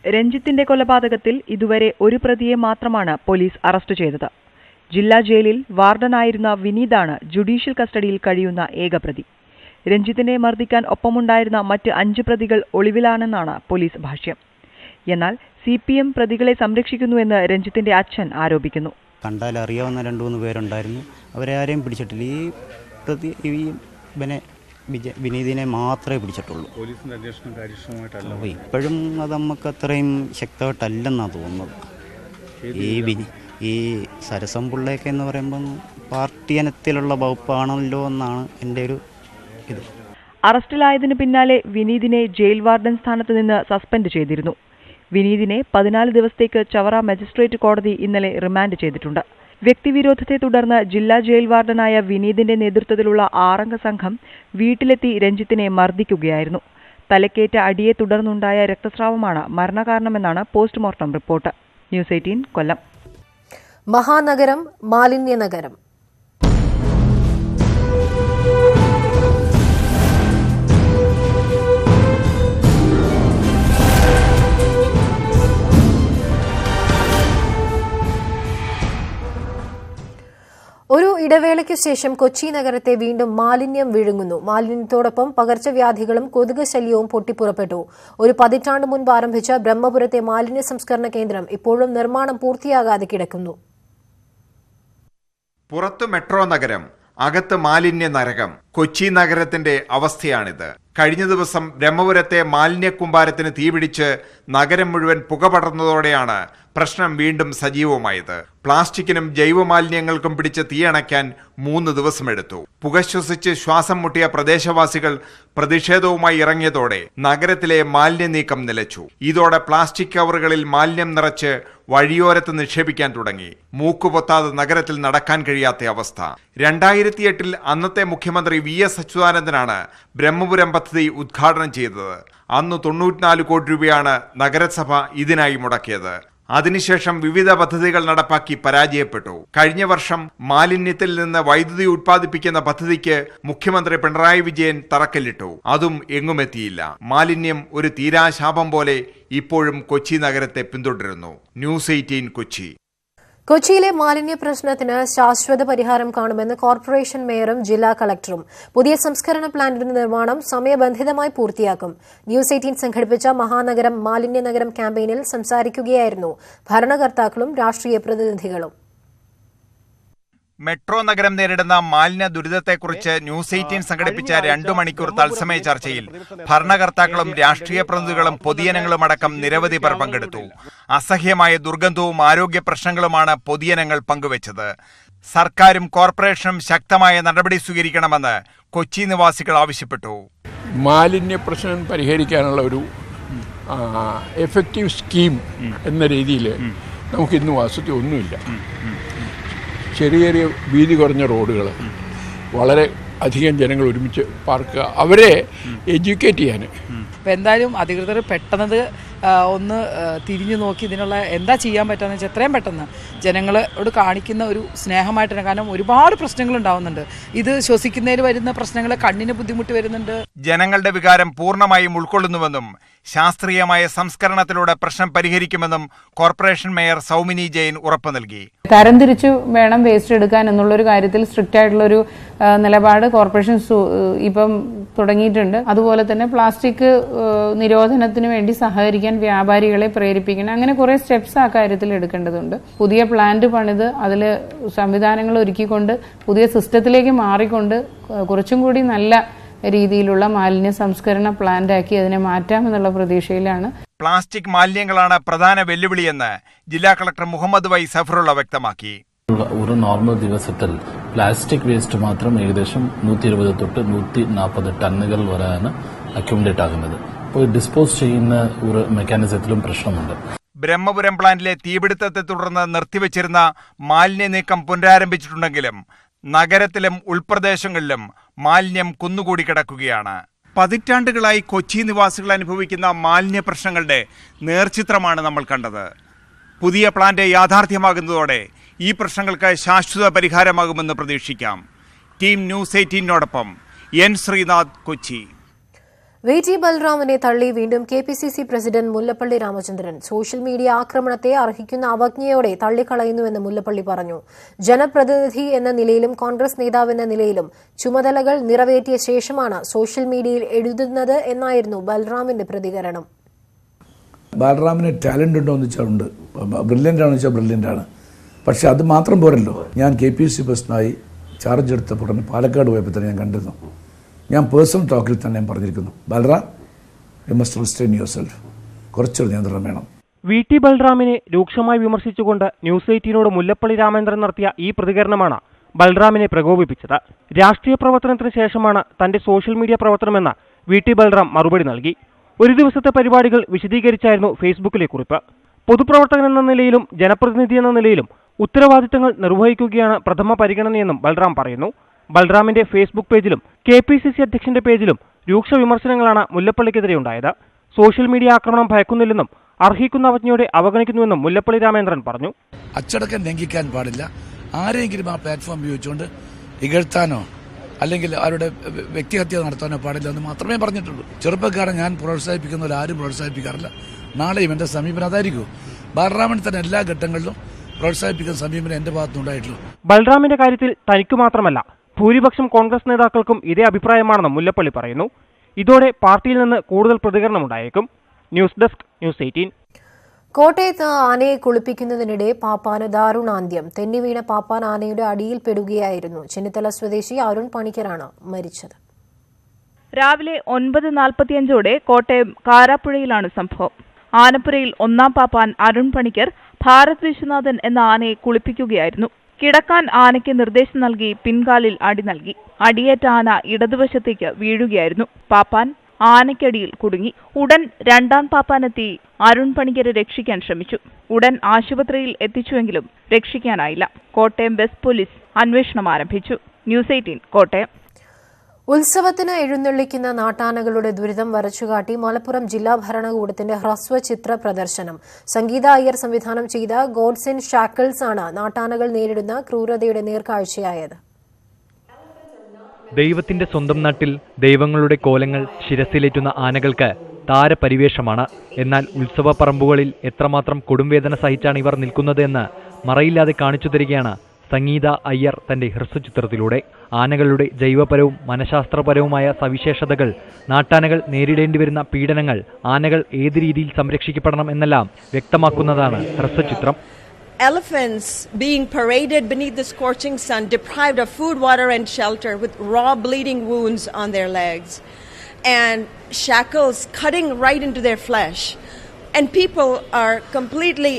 രഞ്ജിത്തിന്റെ കൊലപാതകത്തിൽ ഇതുവരെ ഒരു പ്രതിയെ മാത്രമാണ് പോലീസ് അറസ്റ്റ് ചെയ്തത്. ജില്ലാ ജയിലിൽ വാർഡനായിരുന്ന വിനീതാണ് ജുഡീഷ്യൽ കസ്റ്റഡിയിൽ കഴിയുന്ന ഏക പ്രതി. രഞ്ജിത്തിനെ മർദ്ദിക്കാൻ ഒപ്പമുണ്ടായിരുന്ന മറ്റ് 5 പ്രതികൾ ഒളിവിലാണെന്നാണ് പോലീസ് ഭാഷ്യം. എന്നാൽ CPM പ്രതികളെ സംരക്ഷിക്കുന്നുവെന്ന് രഞ്ജിത്തിന്റെ അച്ഛൻ ആരോപിക്കുന്നു. കണ്ടാൽ അറിയാവുന്ന 2-3 പേരുണ്ടായിരുന്നു. അവരെ ആരെയും പിടിച്ചിട്ടില്ല. വിനീതിനെ മാത്രമേ പിടിച്ചിട്ടുള്ളൂ. പോലീസിന്റെ അന്വേഷണം കാര്യക്ഷമമായിട്ടല്ല. ഇപ്പോഴും അത് നമുക്ക് അത്രയും ശക്തമായിട്ടല്ലെന്നാണ് തോന്നുന്നത്. ഈ സരസംപിള്ളയൊക്കെ എന്ന് പറയുമ്പം പാർട്ടി ഇനത്തിലുള്ള വകുപ്പാണല്ലോ എന്നാണ് എൻ്റെ ഒരു ഇത്. അറസ്റ്റിലായതിനു പിന്നാലെ വിനീതിനെ ജയിൽ വാർഡൻ സ്ഥാനത്ത് നിന്ന് സസ്പെൻഡ് ചെയ്തിരുന്നു. വിനീതിനെ 14 ദിവസത്തേക്ക് ചവറ മജിസ്ട്രേറ്റ് കോടതി ഇന്നലെ റിമാൻഡ് ചെയ്തിട്ടുണ്ട്. വ്യക്തിവിരോധത്തെ തുടർന്ന് ജില്ലാ ജയിൽ വാർഡനായ വിനീതിന്റെ നേതൃത്വത്തിലുള്ള 6 അംഗ സംഘം വീട്ടിലെത്തി രഞ്ജിത്തിനെ മർദ്ദിക്കുകയായിരുന്നു. തലക്കേറ്റ അടിയെ തുടർന്നുണ്ടായ രക്തസ്രാവമാണ് മരണകാരണമെന്നാണ് പോസ്റ്റ്മോർട്ടം റിപ്പോർട്ട്. ന്യൂസ് 18 കൊല്ലം. മഹാനഗരം മാലിന്യനഗരം. മഴയ്ക്കു ശേഷം കൊച്ചി നഗരത്തെ വീണ്ടും മാലിന്യം വിഴുങ്ങുന്നു. മാലിന്യത്തോടൊപ്പം പകർച്ചവ്യാധികളും കൊതുക് ശല്യവും പൊട്ടിപ്പുറപ്പെട്ടു. ഒരു പതിറ്റാണ്ട് മുൻപ് ആരംഭിച്ച ബ്രഹ്മപുരത്തെ മാലിന്യ സംസ്കരണ കേന്ദ്രം ഇപ്പോഴും നിർമ്മാണം പൂർത്തിയാകാതെ കിടക്കുന്നു. പുറത്തു മെട്രോ നഗരം, അകത്ത് മാലിന്യ നരകം. കൊച്ചി നഗരത്തിന്റെ അവസ്ഥയാണിത്. കഴിഞ്ഞ ദിവസം ബ്രഹ്മപുരത്തെ മാലിന്യ കൂമ്പാരത്തിന് തീപിടിച്ച് നഗരം മുഴുവൻ പുക പടർന്നതോടെയാണ് പ്രശ്നം വീണ്ടും സജീവമായത്. പ്ലാസ്റ്റിക്കിനും ജൈവമാലിന്യങ്ങൾക്കും പിടിച്ച് തീയണയ്ക്കാൻ 3 ദിവസമെടുത്തു. പുക ശ്വസിച്ച് ശ്വാസം മുട്ടിയ പ്രദേശവാസികൾ പ്രതിഷേധവുമായി ഇറങ്ങിയതോടെ നഗരത്തിലെ മാലിന്യ നീക്കം നിലച്ചു. ഇതോടെ പ്ലാസ്റ്റിക് കവറുകളിൽ മാലിന്യം നിറച്ച് വഴിയോരത്ത് നിക്ഷേപിക്കാൻ തുടങ്ങി. മൂക്കുപൊത്താതെ നഗരത്തിൽ നടക്കാൻ കഴിയാത്ത അവസ്ഥ. 2008 അന്നത്തെ മുഖ്യമന്ത്രി VS അച്യുതാനന്ദനാണ് ബ്രഹ്മപുരം പദ്ധതി ഉദ്ഘാടനം ചെയ്തത്. അന്ന് 94 കോടി രൂപയാണ് നഗരസഭ ഇതിനായി മുടക്കിയത്. അതിനുശേഷം വിവിധ പദ്ധതികൾ നടപ്പാക്കി പരാജയപ്പെട്ടു. കഴിഞ്ഞ വർഷം മാലിന്യത്തിൽ നിന്ന് വൈദ്യുതി ഉത്പാദിപ്പിക്കുന്ന പദ്ധതിക്ക് മുഖ്യമന്ത്രി പിണറായി വിജയൻ തറക്കല്ലിട്ടു. അതും എങ്ങുമെത്തിയില്ല. മാലിന്യം ഒരു തീരാശാപം പോലെ ഇപ്പോഴും കൊച്ചി നഗരത്തെ പിന്തുടരുന്നു. ന്യൂസ് 18 കൊച്ചി. കൊച്ചിയിലെ മാലിന്യ പ്രശ്നത്തിന് ശാശ്വത പരിഹാരം കാണുമെന്ന് കോർപ്പറേഷൻ മേയറും ജില്ലാ കളക്ടറും. പുതിയ സംസ്കരണ പ്ലാന്റിന്റെ നിർമ്മാണം സമയബന്ധിതമായി പൂർത്തിയാക്കും. ന്യൂസ് 18 സംഘടിപ്പിച്ച മഹാനഗരം മാലിന്യ നഗരം ക്യാമ്പയിനിൽ സംസാരിക്കുകയായിരുന്നു ഭരണകർത്താക്കളും രാഷ്ട്രീയ പ്രതിനിധികളും. മെട്രോ നഗരം നേരിടുന്ന മാലിന്യ ദുരിതത്തെക്കുറിച്ച് ന്യൂസ് 18 സംഘടിപ്പിച്ച 2 മണിക്കൂർ തത്സമയ ചർച്ചയിൽ ഭരണകർത്താക്കളും രാഷ്ട്രീയ പ്രതിനിധികളും പൊതുജനങ്ങളും അടക്കം നിരവധി പേർ പങ്കെടുത്തു. അസഹ്യമായ ദുർഗന്ധവും ആരോഗ്യ പ്രശ്നങ്ങളുമാണ് പൊതുജനങ്ങൾ പങ്കുവച്ചത്. സർക്കാരും കോർപ്പറേഷനും ശക്തമായ നടപടി സ്വീകരിക്കണമെന്ന് കൊച്ചി നിവാസികൾ ആവശ്യപ്പെട്ടു. മാലിന്യ പ്രശ്നം പരിഹരിക്കാനുള്ള ഒരു എഫക്റ്റീവ് സ്കീം എന്ന രീതിയിൽ നമുക്കിന്ന് വാസ്തുതി ഒന്നുമില്ല. ചെറിയ ചെറിയ വീതി കുറഞ്ഞ റോഡുകൾ, വളരെ അധികം ജനങ്ങൾ ഒരുമിച്ച് പാർക്കുക, അവരെ എഡ്യൂക്കേറ്റ് ചെയ്യാൻ. അപ്പോൾ എന്തായാലും അധികൃതർ പെട്ടെന്നത് ഒന്ന് തിരിഞ്ഞു നോക്കി ഇതിനുള്ള എന്താ ചെയ്യാൻ പറ്റുകയെന്ന് വെച്ചാൽ എത്രയും പെട്ടെന്ന് ജനങ്ങളോട് കാണിക്കുന്ന ഒരു സ്നേഹമായിട്ടാണ്. കാരണം ഒരുപാട് പ്രശ്നങ്ങൾ ഉണ്ടാവുന്നുണ്ട്. ഇത് ശ്വസിക്കുന്നതിൽ വരുന്ന പ്രശ്നങ്ങൾ, കണ്ണിന് ബുദ്ധിമുട്ട് വരുന്നുണ്ട്. ജനങ്ങളുടെ വികാരം പൂർണ്ണമായും ഉൾക്കൊള്ളുന്നുവെന്നും ശാസ്ത്രീയമായ സംസ്കരണത്തിലൂടെ പ്രശ്നം പരിഹരിക്കുമെന്നും കോർപ്പറേഷൻ മേയർ സൗമിനി ജെയിൻ ഉറപ്പു നൽകി. തരംതിരിച്ചു വേണം വേസ്റ്റ് എടുക്കാൻ എന്നുള്ളൊരു കാര്യത്തിൽ സ്ട്രിക്റ്റ് ആയിട്ടുള്ളൊരു നിലപാട് കോർപ്പറേഷൻ ഇപ്പം തുടങ്ങിയിട്ടുണ്ട്. അതുപോലെ തന്നെ പ്ലാസ്റ്റിക് നിരോധനത്തിന് വേണ്ടി സഹകരിക്കാൻ വ്യാപാരികളെ പ്രേരിപ്പിക്കണം. അങ്ങനെ കുറെ സ്റ്റെപ്സ് ആ കാര്യത്തിൽ എടുക്കേണ്ടതുണ്ട്. പുതിയ പ്ലാന്റ് പണിത് അതിൽ സംവിധാനങ്ങൾ ഒരുക്കിക്കൊണ്ട് പുതിയ സിസ്റ്റത്തിലേക്ക് മാറിക്കൊണ്ട് കുറച്ചും കൂടി നല്ല രീതിയിലുള്ള മാലിന്യ സംസ്കരണ പ്ലാന്റ് ആക്കി അതിനെ മാറ്റാമെന്നുള്ള പ്രതീക്ഷയിലാണ്. പ്ലാസ്റ്റിക് മാലിന്യങ്ങളാണ് പ്രധാന വെല്ലുവിളിയെന്ന് ജില്ലാ കളക്ടർ മുഹമ്മദ് വൈ സഫറുള്ള വ്യക്തമാക്കി. ഒരു നോർമൽ ദിവസത്തിൽ പ്ലാസ്റ്റിക് വേസ്റ്റ് മാത്രം ഏകദേശം 120 തൊട്ട് 140 ടണ്ണുകൾ വരെയാണ് അക്യുമുലേറ്റ് ആകുന്നത്. അപ്പോൾ ഡിസ്പോസ് ചെയ്യുന്ന ഒരു മെക്കാനിസത്തിലും പ്രശ്നമുണ്ട്. ബ്രഹ്മപുരം പ്ലാന്റിലെ തീപിടുത്തത്തെ തുടർന്ന് നിർത്തിവച്ചിരുന്ന മാലിന്യ നീക്കം പുനരാരംഭിച്ചിട്ടുണ്ടെങ്കിലും നഗരത്തിലും ഉൾപ്രദേശങ്ങളിലും മാലിന്യം കുന്നുകൂടി കിടക്കുകയാണ്. പതിറ്റാണ്ടുകളായി കൊച്ചി നിവാസികൾ അനുഭവിക്കുന്ന മാലിന്യ പ്രശ്നങ്ങളുടെ നേർചിത്രമാണ് നമ്മൾ കണ്ടത്. പുതിയ പ്ലാന്റ് യാഥാർത്ഥ്യമാകുന്നതോടെ ഈ പ്രശ്നങ്ങൾക്ക് ശാശ്വത പരിഹാരമാകുമെന്ന് പ്രതീക്ഷിക്കാം. ടീം ന്യൂസ് 18നോടൊപ്പം എൻ ശ്രീനാഥ്, കൊച്ചി. VT ബൽറാമിനെ തള്ളി വീണ്ടും KPCC president Mullappally Ramachandran. Social media ആക്രമണത്തെ അർഹിക്കുന്ന അവജ്ഞയോടെ തള്ളിക്കളയുന്നുവെന്ന് മുല്ലപ്പള്ളി പറഞ്ഞു. ജനപ്രതിനിധി എന്ന നിലയിലും കോൺഗ്രസ് നേതാവ് എന്ന നിലയിലും ചുമതലകൾ നിറവേറ്റിയ ശേഷമാണ് സോഷ്യൽ മീഡിയയിൽ എഴുതുന്നത് എന്നായിരുന്നു ബൽറാമിന്റെ പ്രതികരണം. ബാലറാമിന് ടാലന്റ് ഉണ്ടോ എന്ന് വെച്ചാൽ ഉണ്ട്, ബ്രില്യൻ്റ് ആണെന്ന് വെച്ചാൽ ബ്രില്യൻ്റ് ആണ്. പക്ഷെ അത് മാത്രം പോരല്ലോ. ഞാൻ KPCC പ്രസിഡന്റായി ചാർജ് എടുത്തപ്പോൾ തന്നെ പാലക്കാട് പോയപ്പോൾ തന്നെ ഞാൻ കണ്ടിരുന്നു. ഞാൻ പേഴ്സണൽ ടോക്കിൽ തന്നെ ഞാൻ പറഞ്ഞിരിക്കുന്നു, Balram you must restrain your self, കുറച്ചൊരു നിയന്ത്രണം വേണം. VT ബൽറാമിനെ രൂക്ഷമായി വിമർശിച്ചുകൊണ്ട് ന്യൂസ് 18നോട് മുല്ലപ്പള്ളി രാമചന്ദ്രൻ നടത്തിയ ഈ പ്രതികരണമാണ് ബൽറാമിനെ പ്രകോപിപ്പിച്ചത്. രാഷ്ട്രീയ പ്രവർത്തനത്തിന് ശേഷമാണ് തന്റെ സോഷ്യൽ മീഡിയ പ്രവർത്തനമെന്ന് VT ബൽറാം മറുപടി നൽകി. ഒരു ദിവസത്തെ പരിപാടികൾ വിശദീകരിച്ചായിരുന്നു ഫേസ്ബുക്കിലെ കുറിപ്പ്. പൊതുപ്രവർത്തകൻ എന്ന നിലയിലും ജനപ്രതിനിധി എന്ന നിലയിലും ഉത്തരവാദിത്തങ്ങൾ നിർവഹിക്കുകയാണ് പ്രഥമ പരിഗണനയെന്നും ബൽറാം പറയുന്നു. ബൽറാമിന്റെ ഫേസ്ബുക്ക് പേജിലും KPCC അധ്യക്ഷന്റെ പേജിലും രൂക്ഷ വിമർശനങ്ങളാണ് മുല്ലപ്പള്ളിക്കെതിരെ ഉണ്ടായത്. സോഷ്യൽ മീഡിയ ആക്രമണം ഭയക്കുന്നില്ലെന്നും അർഹിക്കുന്ന അവജ്ഞയോടെ അവഗണിക്കുന്നുവെന്നും മുല്ലപ്പള്ളി രാമചന്ദ്രൻ പറഞ്ഞു. അച്ചടക്കം ലംഘിക്കാൻ പാടില്ല. ആരെങ്കിലും ആ പ്ലാറ്റ്ഫോം ഉപയോഗിച്ചുകൊണ്ട് ഇകഴ്ത്താനോ അല്ലെങ്കിൽ അവരുടെ വ്യക്തിഹത്യ നടത്താനോ പാടില്ല എന്ന് മാത്രമേ പറഞ്ഞിട്ടുള്ളൂ. ചെറുപ്പക്കാരെ ഞാൻ പ്രോത്സാഹിപ്പിക്കുന്നവർ ആരും പ്രോത്സാഹിപ്പിക്കാറില്ല. നാളെയും എൻ്റെ സമീപനം അതായിരിക്കും. ബാലറാമൻ തന്നെ എല്ലാ ഘട്ടങ്ങളിലും പ്രോത്സാഹിപ്പിക്കുന്ന സമീപനം എൻ്റെ ഭാഗത്തുനിന്നുണ്ടായിട്ടുള്ളൂ. ബൽറാമിന്റെ കാര്യത്തിൽ തനിക്ക് മാത്രമല്ല ഭൂരിപക്ഷം കോൺഗ്രസ് നേതാക്കൾക്കും ഇതേ അഭിപ്രായമാണെന്ന് മുല്ലപ്പള്ളി പറയുന്നു. ഇതോടെ പാർട്ടിയിൽ നിന്ന് കൂടുതൽ പ്രതികരണമുണ്ടായേക്കും. News desk, news 18. കോട്ടയത്ത് ആനയെ കുളിപ്പിക്കുന്നതിനിടെ പാപ്പാന് ദാരുണാന്ത്യം. തെന്നിവീണ പാപ്പാൻ ആനയുടെ അടിയിൽപ്പെടുകയായിരുന്നു. ചെന്നിത്തല സ്വദേശി അരുൺ പണിക്കരാണ് മരിച്ചത്. രാവിലെ 9:45 കോട്ടയം കാരാപ്പുഴയിലാണ് സംഭവം. ആനപ്പുരയിൽ ഒന്നാം പാപ്പാൻ അരുൺ പണിക്കർ ഭാരത് വിശ്വനാഥൻ എന്ന ആനയെ കുളിപ്പിക്കുകയായിരുന്നു. കിടക്കാൻ ആനയ്ക്ക് നിർദ്ദേശം നൽകി പിൻകാലിൽ അടി നൽകി. അടിയേറ്റ ആന ഇടതുവശത്തേക്ക് വീഴുകയായിരുന്നു. പാപ്പാൻ ആനയ്ക്കടിയിൽ കുടുങ്ങി. ഉടൻ രണ്ടാം പാപ്പാനെത്തി അരുൺ പണിക്കരെ രക്ഷിക്കാൻ ശ്രമിച്ചു. ഉടൻ ആശുപത്രിയിൽ എത്തിച്ചുവെങ്കിലും രക്ഷിക്കാനായില്ല. കോട്ടയം വെസ്റ്റ് പോലീസ് അന്വേഷണം ആരംഭിച്ചു. ന്യൂസ് 18 കോട്ടയം. ഉത്സവത്തിന് എഴുന്നള്ളിക്കുന്ന നാട്ടാനകളുടെ ദുരിതം വരച്ചുകാട്ടി മലപ്പുറം ജില്ലാ ഭരണകൂടത്തിന്റെ ഹ്രസ്വചിത്ര പ്രദർശനം. സംഗീത അയ്യർ സംവിധാനം ചെയ്ത ഗോഡ്സ് ഇൻ ഷാക്കിൾസ് ആണ് നാട്ടാനകൾ നേരിടുന്ന ക്രൂരതയുടെ നേർക്കാഴ്ചയായത്. ദൈവത്തിന്റെ സ്വന്തം നാട്ടിൽ ദൈവങ്ങളുടെ കോലങ്ങൾ ശിരസിലേറ്റുന്ന ആനകൾക്ക് താരപരിവേഷമാണ്. എന്നാൽ ഉത്സവ പറമ്പുകളിൽ എത്രമാത്രം കൊടുംവേദന സഹിച്ചാണ് ഇവർ നിൽക്കുന്നത് എന്ന് മറയില്ലാതെ കാണിച്ചു തരികയാണ് സംഗീത അയ്യർ തന്റെ ഹ്രസ്വചിത്രത്തിലൂടെ. ആനകളുടെ ജൈവപരവും മനഃശാസ്ത്രപരവുമായ സവിശേഷതകൾ, നാട്ടാനകൾ നേരിടേണ്ടിവരുന്ന പീഡനങ്ങൾ, ആനകൾ ഏത് രീതിയിൽ സംരക്ഷിക്കപ്പെടണം എന്നെല്ലാം വ്യക്തമാക്കുന്നതാണ് ഹ്രസ്വചിത്രം. Elephants being paraded beneath the scorching sun, deprived of food, water and shelter, with raw bleeding wounds on their legs and shackles cutting right into their flesh, and people are completely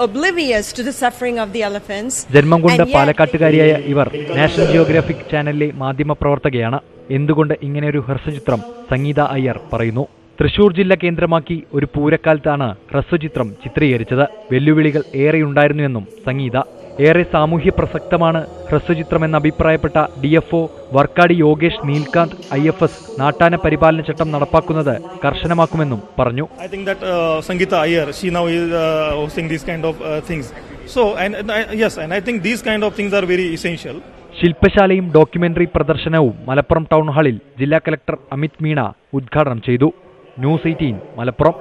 oblivious to the suffering of the elephants. ജന്മം കൊണ്ട് പാലക്കാട്ടുകാരിയായ ഇവർ national geographic ചാനലിലെ മാധ്യമപ്രവർത്തകയാണ്. എന്തുകൊണ്ട് ഇങ്ങനെയൊരു ഹ്രസ്വചിത്രം? സംഗീത അയ്യർ പറയുന്നു. തൃശൂർ ജില്ല കേന്ദ്രമാക്കി ഒരു പൂരക്കാലത്താണ് ഹ്രസ്വചിത്രം ചിത്രീകരിച്ചത്. വെല്ലുവിളികൾ ഏറെയുണ്ടായിരുന്നുവെന്നും സംഗീത. ഏറെ സാമൂഹ്യ പ്രസക്തമാണ് ഹ്രസ്വചിത്രമെന്ന് അഭിപ്രായപ്പെട്ട DFO വർക്കാടി യോഗേഷ് നീൽകാന്ത് IFS നാട്ടാന പരിപാലന ചട്ടം നടപ്പാക്കുന്നത് കർശനമാക്കുമെന്നും പറഞ്ഞു. I think that Sangeeta Iyer, she now is hosting these kind of things. So and I think these kind of things are very essential. ശില്പശാലയും ഡോക്യുമെന്ററി പ്രദർശനവും മലപ്പുറം ടൗൺ ഹാളിൽ ജില്ലാ കലക്ടർ അമിത് മീണ ഉദ്ഘാടനം ചെയ്തു. ന്യൂസ് 18 മലപ്പുറം.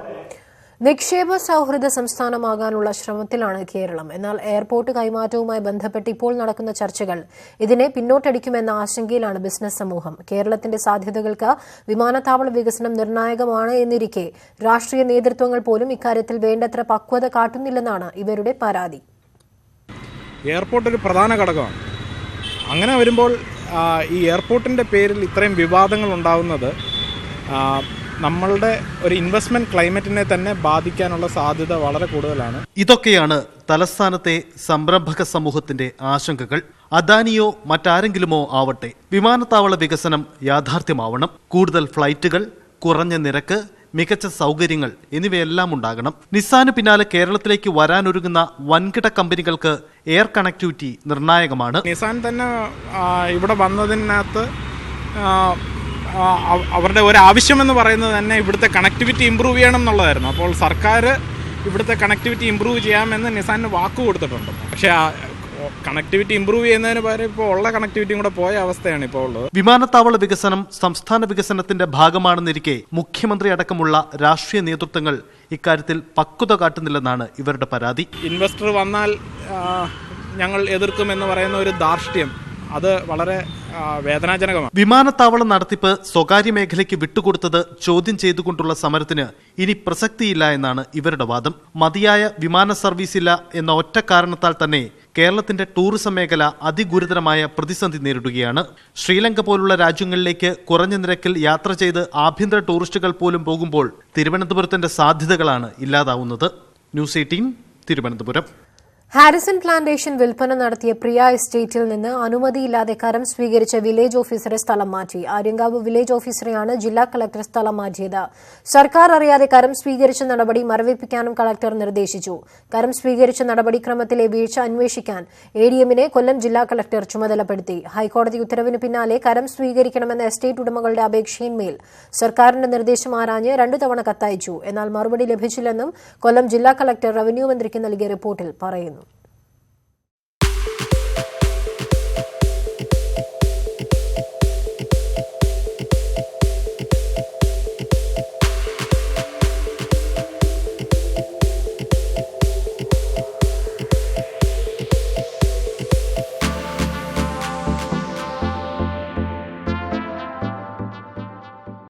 നിക്ഷേപ സൗഹൃദ സംസ്ഥാനമാകാനുള്ള ശ്രമത്തിലാണ് കേരളം. എന്നാൽ എയർപോർട്ട് കൈമാറ്റവുമായി ബന്ധപ്പെട്ട് ഇപ്പോൾ നടക്കുന്ന ചർച്ചകൾ ഇതിനെ പിന്നോട്ടടിക്കുമെന്ന ആശങ്കയിലാണ് ബിസിനസ് സമൂഹം. കേരളത്തിന്റെ സാധ്യതകൾക്ക് വിമാനത്താവള വികസനം നിർണായകമാണ് എന്നിരിക്കെ രാഷ്ട്രീയ നേതൃത്വങ്ങൾ പോലും ഇക്കാര്യത്തിൽ വേണ്ടത്ര പക്വത കാട്ടുന്നില്ലെന്നാണ് ഇവരുടെ പരാതി. എയർപോർട്ട് ഒരു പ്രധാന ഘടകമാണ്. അങ്ങനെ വരുമ്പോൾ ഈ എയർപോർട്ടിന്റെ പേരിൽ ഇത്രയും വിവാദങ്ങൾ ഉണ്ടാവുന്നത് നമ്മളുടെ ഒരു ഇൻവെസ്റ്റ്മെന്റ് ക്ലൈമറ്റിനെ തന്നെ ബാധിക്കാനുള്ള സാധ്യത വളരെ കൂടുതലാണ്. ഇതൊക്കെയാണ് തലസ്ഥാനത്തെ സംരംഭക സമൂഹത്തിന്റെ ആശങ്കകൾ. അദാനിയോ മറ്റാരെങ്കിലുമോ ആവട്ടെ, വിമാനത്താവള വികസനം യാഥാർത്ഥ്യമാവണം. കൂടുതൽ ഫ്ലൈറ്റുകൾ, കുറഞ്ഞ നിരക്ക്, മികച്ച സൗകര്യങ്ങൾ എന്നിവയെല്ലാം ഉണ്ടാകണം. നിസാന് പിന്നാലെ കേരളത്തിലേക്ക് വരാനൊരുങ്ങുന്ന വൻകിട കമ്പനികൾക്ക് എയർ കണക്ടിവിറ്റി നിർണായകമാണ്. നിസാൻ തന്നെ ഇവിടെ വന്നതിനകത്ത് അവരുടെ ഒരു ആവശ്യമെന്ന് പറയുന്നത് തന്നെ ഇവിടുത്തെ കണക്ടിവിറ്റി ഇമ്പ്രൂവ് ചെയ്യണം എന്നുള്ളതായിരുന്നു. അപ്പോൾ സർക്കാർ ഇവിടുത്തെ കണക്ടിവിറ്റി ഇമ്പ്രൂവ് ചെയ്യാമെന്ന് നിസാനിന് വാക്ക് കൊടുത്തിട്ടുണ്ട്. പക്ഷേ കണക്ടിവിറ്റി ഇമ്പ്രൂവ് ചെയ്യുന്നതിന് പകരം ഇപ്പോൾ ഉള്ള കണക്ടിവിറ്റിയും കൂടെ പോയ അവസ്ഥയാണ് ഇപ്പോൾ ഉള്ളത്. വിമാനത്താവള വികസനം സംസ്ഥാന വികസനത്തിന്റെ ഭാഗമാണെന്നിരിക്കെ മുഖ്യമന്ത്രി അടക്കമുള്ള രാഷ്ട്രീയ നേതൃത്വങ്ങൾ ഇക്കാര്യത്തിൽ പക്വത കാട്ടുന്നില്ലെന്നാണ് ഇവരുടെ പരാതി. ഇൻവെസ്റ്റർ വന്നാൽ ഞങ്ങൾ എതിർക്കുമെന്ന് പറയുന്ന ഒരു ധാർഷ്ട്യം അത് വളരെ വേദനാജനകമാണ്. വിമാനത്താവള നടത്തിപ്പ് സ്വകാര്യ മേഖലയ്ക്ക് വിട്ടുകൊടുത്തത് ചോദ്യം ചെയ്തുകൊണ്ടുള്ള സമരത്തിന് ഇനി പ്രസക്തിയില്ല എന്നാണ് ഇവരുടെ വാദം. മതിയായ വിമാന സർവീസ് ഇല്ല എന്ന ഒറ്റ കാരണത്താൽ തന്നെ കേരളത്തിന്റെ ടൂറിസം മേഖല അതിഗുരുതരമായ പ്രതിസന്ധി നേരിടുകയാണ്. ശ്രീലങ്ക പോലുള്ള രാജ്യങ്ങളിലേക്ക് കുറഞ്ഞ നിരക്കിൽ യാത്ര ചെയ്ത് ആഭ്യന്തര ടൂറിസ്റ്റുകൾ പോലും പോകുമ്പോൾ തിരുവനന്തപുരത്തിന്റെ സാധ്യതകളാണ് ഇല്ലാതാവുന്നത്. ന്യൂസ് 18 തിരുവനന്തപുരം. ഹാരിസൺ പ്ലാന്റേഷൻ വിൽപ്പന നടത്തിയ പ്രിയ എസ്റ്റേറ്റിൽ നിന്ന് അനുമതിയില്ലാതെ കരം സ്വീകരിച്ച വില്ലേജ് ഓഫീസറെ സ്ഥലം മാറ്റി. ആര്യങ്കാവ് വില്ലേജ് ഓഫീസറെയാണ് ജില്ലാ കളക്ടർ സ്ഥലം മാറ്റിയത്. സർക്കാർ അറിയാതെ കരം സ്വീകരിച്ച നടപടി മരവിപ്പിക്കാനും കളക്ടർ നിർദ്ദേശിച്ചു. കരം സ്വീകരിച്ച നടപടിക്രമത്തിലെ വീഴ്ച അന്വേഷിക്കാൻ ADMനെ കൊല്ലം ജില്ലാ കളക്ടർ ചുമതലപ്പെടുത്തി. ഹൈക്കോടതി ഉത്തരവിന് പിന്നാലെ കരം സ്വീകരിക്കണമെന്ന എസ്റ്റേറ്റ് ഉടമകളുടെ അപേക്ഷയിന്മേൽ സർക്കാരിന്റെ നിർദ്ദേശം ആരാഞ്ഞ് 2 തവണ കത്തയച്ചു. എന്നാൽ മറുപടി ലഭിച്ചില്ലെന്നും കൊല്ലം ജില്ലാ കളക്ടർ റവന്യൂ മന്ത്രിക്ക് നൽകിയ റിപ്പോർട്ടിൽ പറയുന്നു.